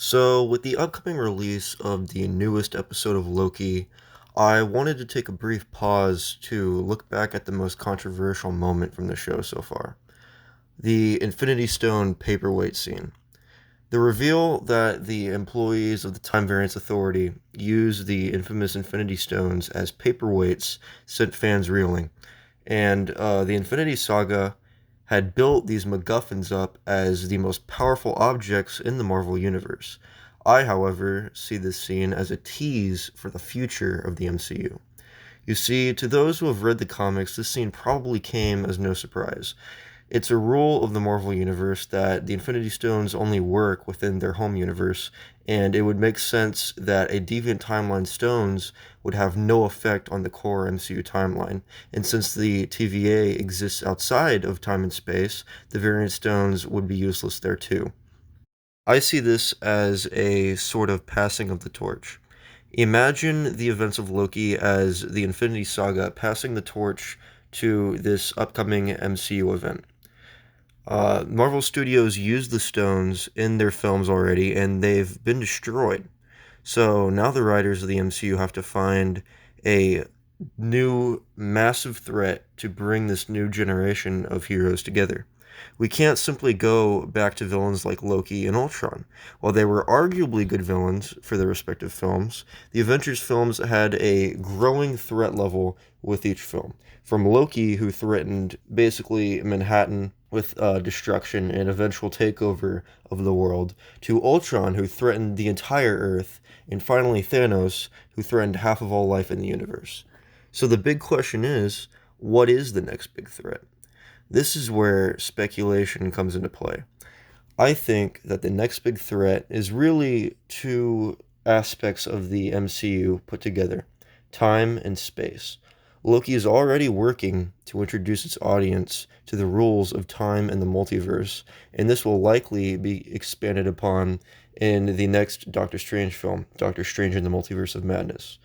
So, with the upcoming release of the newest episode of Loki, I wanted to take a brief pause to look back at the most controversial moment from the show so far, the Infinity Stone paperweight scene. The reveal that the employees of the Time Variance Authority use the infamous Infinity Stones as paperweights sent fans reeling, and the Infinity Saga had built these MacGuffins up as the most powerful objects in the Marvel Universe. I, however, see this scene as a tease for the future of the MCU. You see, to those who have read the comics, this scene probably came as no surprise. It's a rule of the Marvel Universe that the Infinity Stones only work within their home universe, and it would make sense that a Deviant Timeline stones would have no effect on the core MCU timeline. And since the TVA exists outside of time and space, the Variant Stones would be useless there too. I see this as a sort of passing of the torch. Imagine the events of Loki as the Infinity Saga passing the torch to this upcoming MCU event. Marvel Studios used the stones in their films already, and they've been destroyed. So now the writers of the MCU have to find a new massive threat to bring this new generation of heroes together. We can't simply go back to villains like Loki and Ultron. While they were arguably good villains for their respective films, the Avengers films had a growing threat level with each film. From Loki, who threatened basically Manhattan with destruction and eventual takeover of the world, to Ultron, who threatened the entire Earth, and finally Thanos, who threatened half of all life in the universe. So the big question is, what is the next big threat? This is where speculation comes into play. I think that the next big threat is really two aspects of the MCU put together: time and space. Loki is already working to introduce its audience to the rules of time and the multiverse, and this will likely be expanded upon in the next Doctor Strange film, Doctor Strange in the Multiverse of Madness.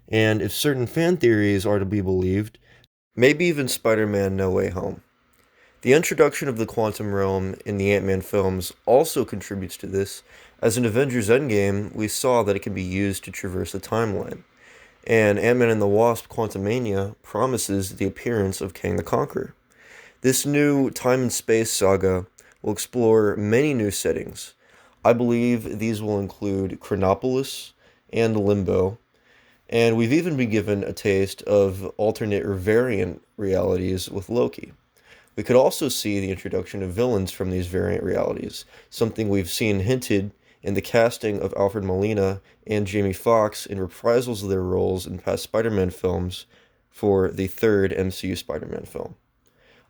And if certain fan theories are to be believed, maybe even Spider Man No Way Home. The introduction of the quantum realm in the Ant-Man films also contributes to this, as in Avengers Endgame, we saw that it can be used to traverse the timeline. And Ant-Man and the Wasp Quantumania promises the appearance of Kang the Conqueror. This new time and space saga will explore many new settings. I believe these will include Chronopolis and Limbo, and we've even been given a taste of alternate or variant realities with Loki. We could also see the introduction of villains from these variant realities, something we've seen hinted in the casting of Alfred Molina and Jamie Foxx in reprisals of their roles in past Spider-Man films for the third MCU Spider-Man film.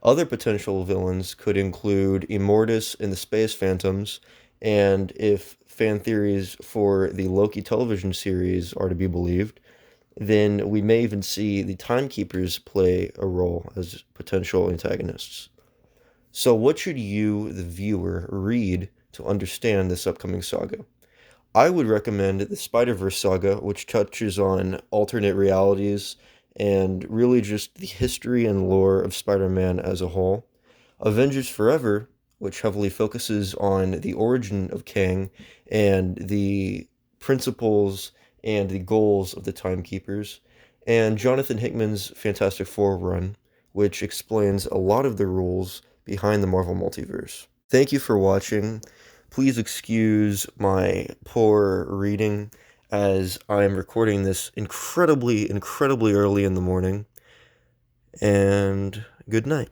Other potential villains could include Immortus in the Space Phantoms, and if fan theories for the Loki television series are to be believed, then we may even see the Timekeepers play a role as potential antagonists. So, what should you, the viewer, read to understand this upcoming saga? I would recommend the Spider-Verse saga, which touches on alternate realities and really just the history and lore of Spider-Man as a whole. Avengers Forever, which heavily focuses on the origin of Kang and the principles and the goals of the Timekeepers, and Jonathan Hickman's Fantastic Four run, which explains a lot of the rules behind the Marvel Multiverse. Thank you for watching. Please excuse my poor reading as I am recording this incredibly early in the morning. And good night.